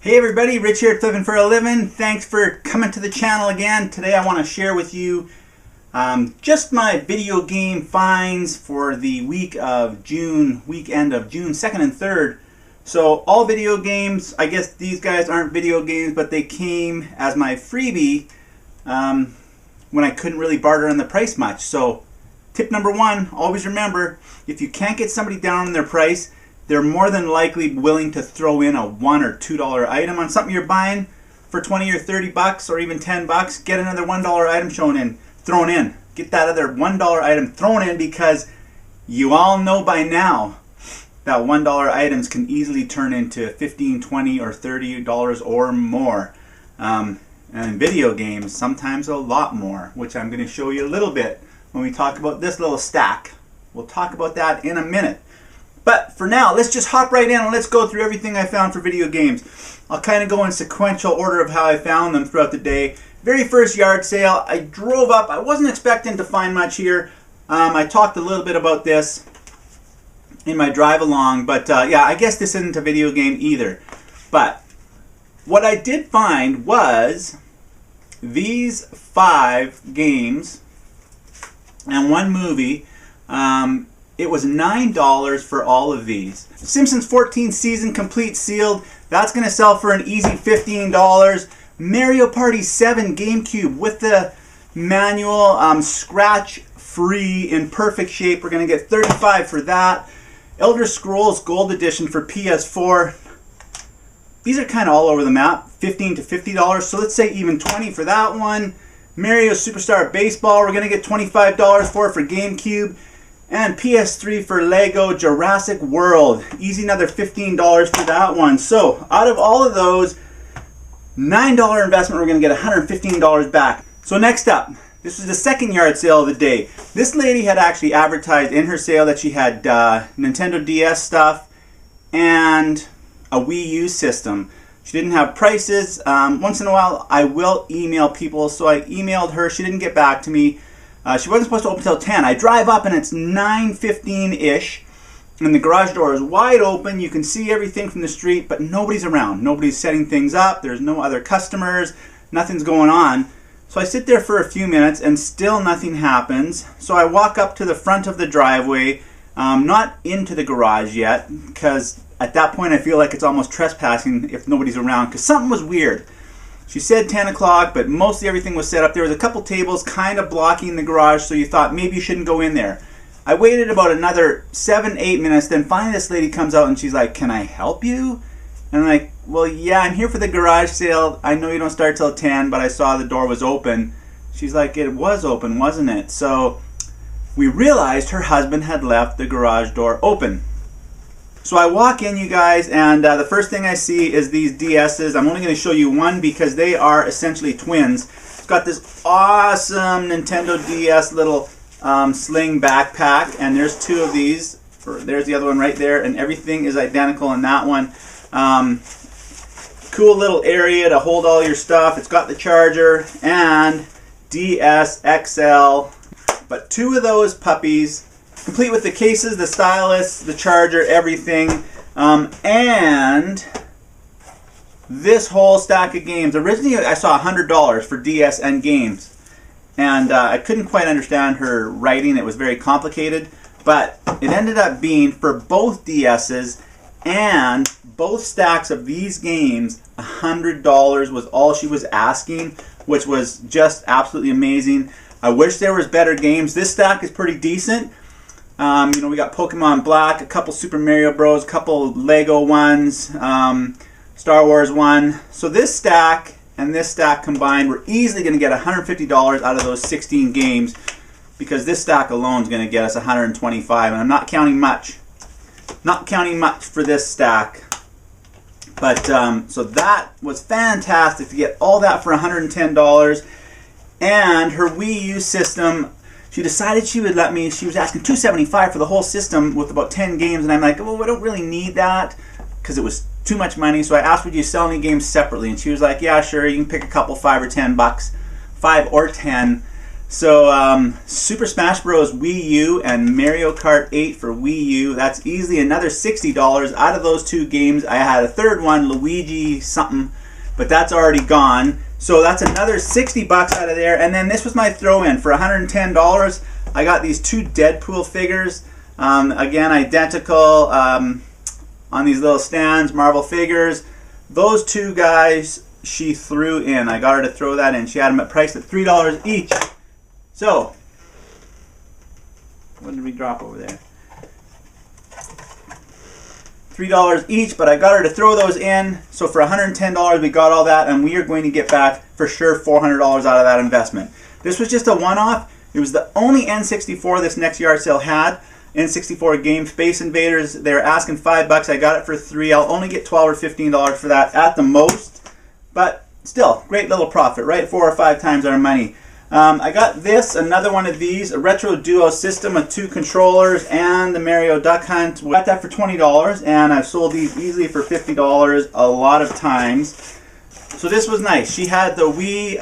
Hey everybody, Rich here at Living for a Living. Thanks for coming to the channel again. Today I want to share with you just my video game finds for the weekend of June 2nd and 3rd. So all video games, I guess these guys aren't video games, but they came as my freebie when I couldn't really barter on the price much. So tip number one, always remember, if you can't get somebody down on their price, they're more than likely willing to throw in a $1 or $2 item on something you're buying for 20 or 30 bucks or even 10 bucks. Get another $1 item thrown in. Get that other $1 item thrown in, because you all know by now that $1 items can easily turn into $15, $20 or $30 or more. And in video games, sometimes a lot more, which I'm going to show you a little bit when we talk about this little stack. We'll talk about that in a minute. But for now, let's just hop right in and let's go through everything I found for video games. I'll kind of go in sequential order of how I found them throughout the day. Very first yard sale, I drove up. I wasn't expecting to find much here. I talked a little bit about this in my drive along, but yeah, I guess this isn't a video game either. But what I did find was these 5 games and 1 movie. It was $9 for all of these. Simpsons 14th season complete sealed. That's going to sell for an easy $15. Mario Party 7 GameCube with the manual, scratch free, in perfect shape. We're going to get $35 for that. Elder Scrolls Gold Edition for PS4. These are kind of all over the map. $15 to $50. So let's say even $20 for that one. Mario Superstar Baseball, we're going to get $25 for GameCube. And PS3 for Lego Jurassic World. Easy, another $15 for that one. So out of all of those, $9 investment, we're going to get $115 back. So next up, this was the second yard sale of the day. This lady had actually advertised in her sale that she had Nintendo DS stuff and a Wii U system. She didn't have prices. Once in a while, I will email people. So I emailed her. She didn't get back to me. She wasn't supposed to open until 10. I drive up and it's 9:15-ish, and the garage door is wide open. You can see everything from the street, but nobody's around. Nobody's setting things up. There's no other customers. Nothing's going on. So I sit there for a few minutes and still nothing happens. So I walk up to the front of the driveway, not into the garage yet, because at that point I feel like it's almost trespassing if nobody's around, because something was weird. She said 10 o'clock, but mostly everything was set up. There was a couple tables kind of blocking the garage, so you thought maybe you shouldn't go in there. I waited about another 7-8 minutes, then finally this lady comes out and she's like, "Can I help you?" And I'm like, "Well, yeah, I'm here for the garage sale. I know you don't start till 10, but I saw the door was open." She's like, "It was open, wasn't it?" So we realized her husband had left the garage door open. So I walk in, you guys, and the first thing I see is these DS's. I'm only going to show you one because they are essentially twins. It's got this awesome Nintendo DS little sling backpack, and there's 2 of these. There's the other one right there, and everything is identical in that one. Cool little area to hold all your stuff. It's got the charger and DS XL, but 2 of those puppies, complete with the cases, the stylus, the charger, everything, and this whole stack of games. Originally I saw $100 for DS and games, and I couldn't quite understand her writing. It was very complicated, but it ended up being for both DS's and both stacks of these games, $100 was all she was asking, which was just absolutely amazing. I wish there was better games. This stack is pretty decent. You know, we got Pokemon Black, a couple Super Mario Bros, a couple Lego ones, Star Wars one. So this stack and this stack combined, we're easily going to get $150 out of those 16 games, because this stack alone is going to get us $125, and I'm not counting much. Not counting much for this stack. But so that was fantastic to get all that for $110. And her Wii U system, she decided she would let me. She was asking $275 for the whole system with about 10 games, and I'm like, well, I don't really need that because it was too much money. So I asked, would you sell any games separately? And she was like, yeah, sure, you can pick a couple, $5 or $10, $5 or $10. So Super Smash Bros. Wii U and Mario Kart 8 for Wii U. That's easily another $60 out of those two games. I had a third one, Luigi something, but that's already gone. So that's another 60 bucks out of there. And then this was my throw-in for $110. I got these two Deadpool figures. Again, identical on these little stands, Marvel figures. Those two guys she threw in. I got her to throw that in. She had them priced at $3 each. So, what did we drop over there? $3 each, but I got her to throw those in. So for $110, we got all that, and we are going to get back for sure $400 out of that investment. This was just a one-off. It was the only N64 this next yard sale had. N64 game, Space Invaders. They were asking $5. I got it for $3. I'll only get $12 or $15 for that at the most, but still, great little profit, right? 4 or 5 times our money. I got this, another one of these, a retro duo system with 2 controllers and the Mario Duck Hunt. We got that for $20, and I've sold these easily for $50 a lot of times. So this was nice. She had the Wii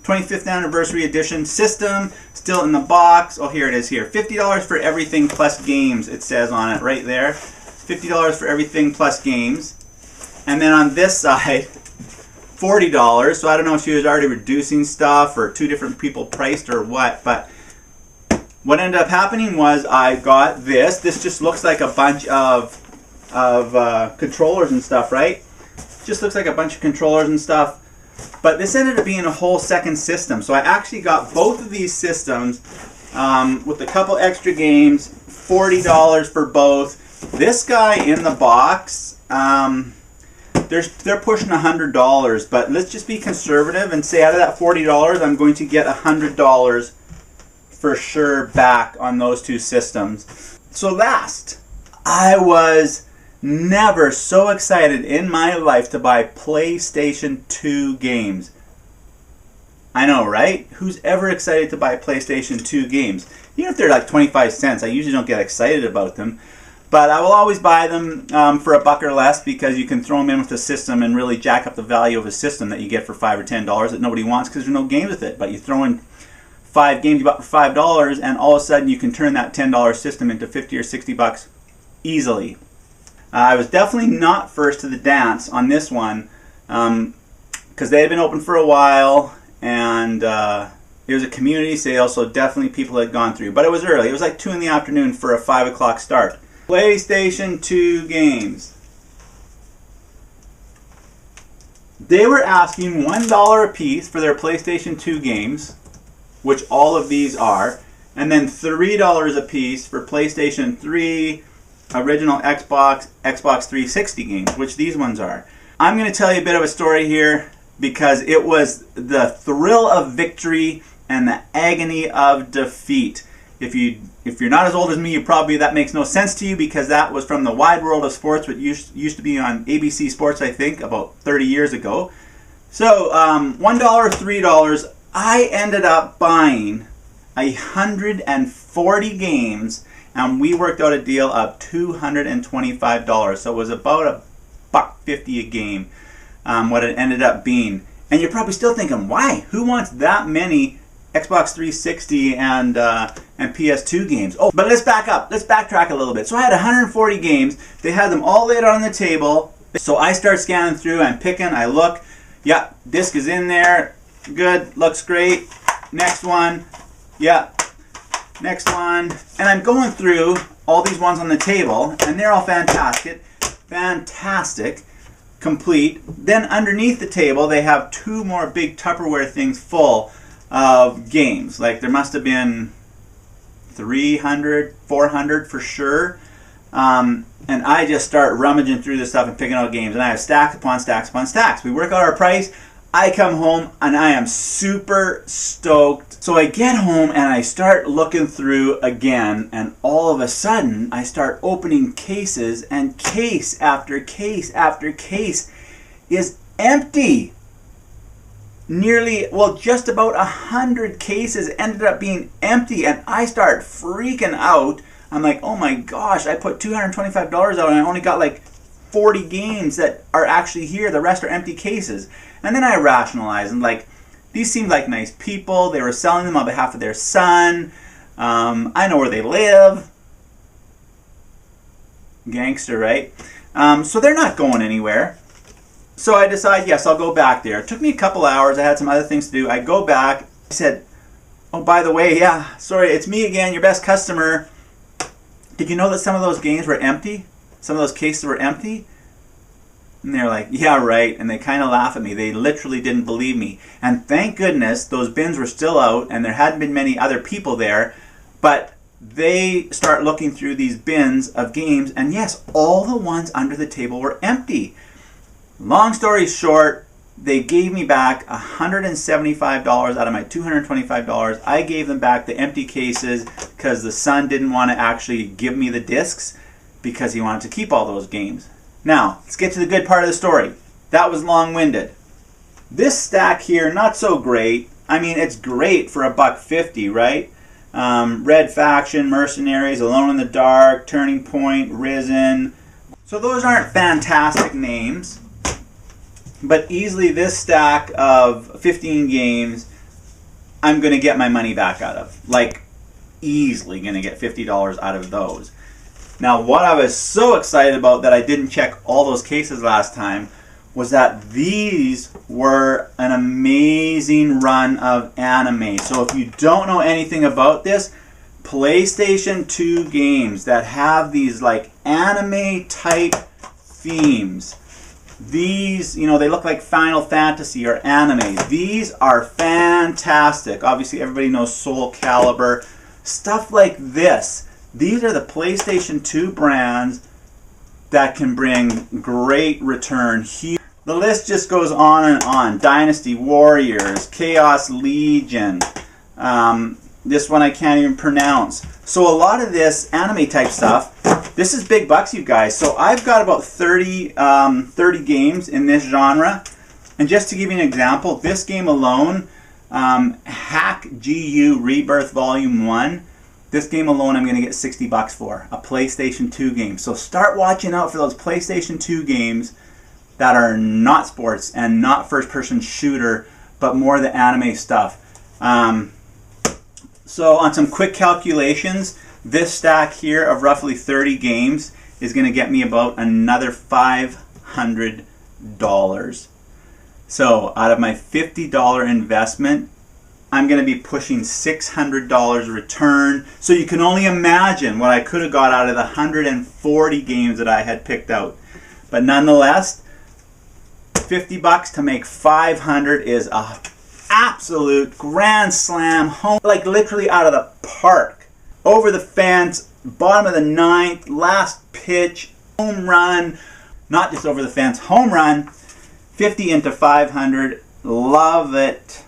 25th anniversary edition system still in the box. Oh, here it is here. $50 for everything plus games, it says on it right there. $50 for everything plus games. And then on this side, $40. So I don't know if she was already reducing stuff or 2 different people priced or what, but what ended up happening was I got this. This just looks like a bunch of controllers and stuff, right? Just looks like a bunch of controllers and stuff. But this ended up being a whole second system. So I actually got both of these systems with a couple extra games, $40 for both. This guy in the box, they're pushing $100, but let's just be conservative and say out of that $40, I'm going to get $100 for sure back on those 2 systems. So last, I was never so excited in my life to buy PlayStation 2 games. I know, right? Who's ever excited to buy PlayStation 2 games? Even if they're like 25 cents, I usually don't get excited about them. But I will always buy them for $1 or less because you can throw them in with the system and really jack up the value of a system that you get for $5 or $10 that nobody wants because there's no games with it. But you throw in 5 games you bought for $5 and all of a sudden you can turn that $10 system into 50 or 60 bucks easily. I was definitely not first to the dance on this one because they had been open for a while and it was a community sale, so definitely people had gone through. But it was early. It was like 2 in the afternoon for a 5 o'clock start. PlayStation 2 games. They were asking $1 a piece for their PlayStation 2 games, which all of these are, and then $3 a piece for PlayStation 3, original Xbox, Xbox 360 games, which these ones are. I'm going to tell you a bit of a story here because it was the thrill of victory and the agony of defeat. If you're not as old as me, that makes no sense to you because that was from the Wide World of Sports, which used to be on ABC Sports, I think, about 30 years ago. So $1, $3, I ended up buying 140 games, and we worked out a deal of $225. So it was about $1.50 a game, what it ended up being. And you're probably still thinking, why? Who wants that many Xbox 360 and PS2 games? Oh, but let's back up. Let's backtrack a little bit. So I had 140 games. They had them all laid on the table. So I start scanning through. I'm picking. I look. Yeah, disc is in there. Good. Looks great. Next one. Yeah. Next one. And I'm going through all these ones on the table, and they're all fantastic. Fantastic. Complete. Then underneath the table, they have 2 more big Tupperware things full of games. Like there must have been 300, 400 for sure. And I just start rummaging through this stuff and picking out games. And I have stacks upon stacks upon stacks. We work out our price. I come home and I am super stoked. So I get home and I start looking through again. And all of a sudden I start opening cases, and case after case after case is empty. Nearly, well, just about 100 cases ended up being empty, and I start freaking out. I'm like, oh my gosh, I put $225 out and I only got like 40 games that are actually here. The rest are empty cases. And then I rationalize and like, these seemed like nice people. They were selling them on behalf of their son. I know where they live. Gangster, right? So they're not going anywhere. So I decide, yes, I'll go back there. It took me a couple hours. I had some other things to do. I go back. I said, oh, by the way, yeah, sorry, it's me again, your best customer. Did you know that some of those games were empty? Some of those cases were empty? And they're like, yeah, right. And they kind of laugh at me. They literally didn't believe me. And thank goodness those bins were still out and there hadn't been many other people there. But they start looking through these bins of games, and yes, all the ones under the table were empty. Long story short, they gave me back $175 out of my $225. I gave them back the empty cases because the son didn't want to actually give me the discs because he wanted to keep all those games. Now, let's get to the good part of the story. That was long-winded. This stack here, not so great. I mean, it's great for $1.50, right? Red Faction, Mercenaries, Alone in the Dark, Turning Point, Risen. So those aren't fantastic names. But easily this stack of 15 games, I'm going to get my money back out of. Like, easily going to get $50 out of those. Now, what I was so excited about that I didn't check all those cases last time was that these were an amazing run of anime. So if you don't know anything about this, PlayStation 2 games that have these like anime type themes. These, you know, they look like Final Fantasy or anime. These are fantastic. Obviously, everybody knows Soul Calibur. Stuff like this. These are the PlayStation 2 brands that can bring great return here. The list just goes on and on. Dynasty Warriors, Chaos Legion. This one I can't even pronounce. So a lot of this anime type stuff, this is big bucks, you guys. So I've got about 30 games in this genre. And just to give you an example, this game alone, Hack GU Rebirth Volume 1, this game alone I'm going to get 60 bucks for. A PlayStation 2 game. So start watching out for those PlayStation 2 games that are not sports and not first-person shooter, but more the anime stuff. So on some quick calculations, this stack here of roughly 30 games is going to get me about another $500. So out of my $50 investment, I'm going to be pushing $600 return. So you can only imagine what I could have got out of the 140 games that I had picked out. But nonetheless, 50 bucks to make 500 is a absolute grand slam home, like literally out of the park. Over the fence, bottom of the ninth, last pitch, home run. Not just over the fence, home run. 50 into 500. Love it.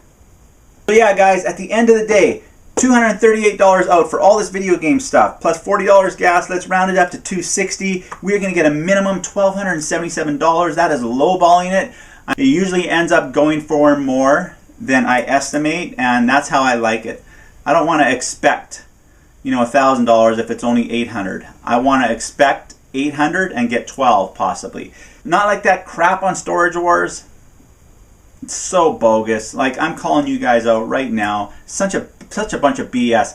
So yeah, guys, at the end of the day, $238 out for all this video game stuff, plus $40 gas. Let's round it up to $260. We're going to get a minimum $1,277. That is lowballing it. It usually ends up going for more than I estimate, and that's how I like it. I don't want to expect, you know, $1,000 if it's only $800. I want to expect $800 and get 12 possibly. Not like that crap on Storage Wars. It's so bogus. Like, I'm calling you guys out right now. Such a bunch of BS.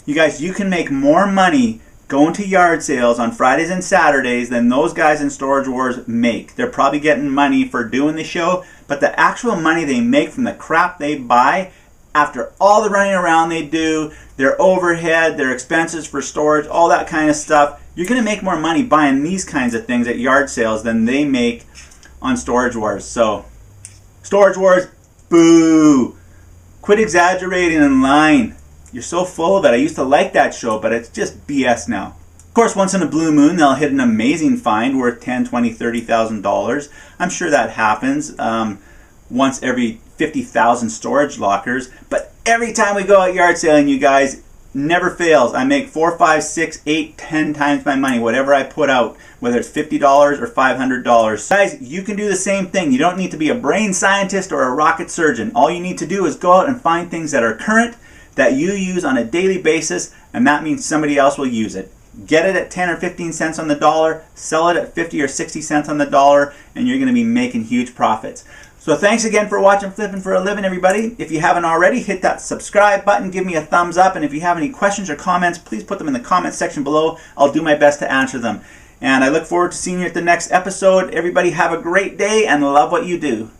You guys, you can make more money going to yard sales on Fridays and Saturdays than those guys in Storage Wars make. They're probably getting money for doing the show, but the actual money they make from the crap they buy, after all the running around they do, their overhead, their expenses for storage, all that kind of stuff, you're going to make more money buying these kinds of things at yard sales than they make on Storage Wars. So, Storage Wars, boo! Quit exaggerating and lying. You're so full of it. I used to like that show, but it's just BS now. Of course, once in a blue moon, they'll hit an amazing find worth $10,000, $20,000, $30,000. I'm sure that happens once every 50,000 storage lockers. But every time we go out yard selling, you guys, never fails. I make 4, 5, 6, 8, 10 times my money, whatever I put out, whether it's $50 or $500. Guys, you can do the same thing. You don't need to be a brain scientist or a rocket surgeon. All you need to do is go out and find things that are current, that you use on a daily basis, and that means somebody else will use it. Get it at 10 or 15 cents on the dollar, sell it at 50 or 60 cents on the dollar, and you're going to be making huge profits. So thanks again for watching Flipping for a Living, everybody. If you haven't already, hit that subscribe button, give me a thumbs up, and if you have any questions or comments, please put them in the comment section below. I'll do my best to answer them. And I look forward to seeing you at the next episode. Everybody have a great day and love what you do.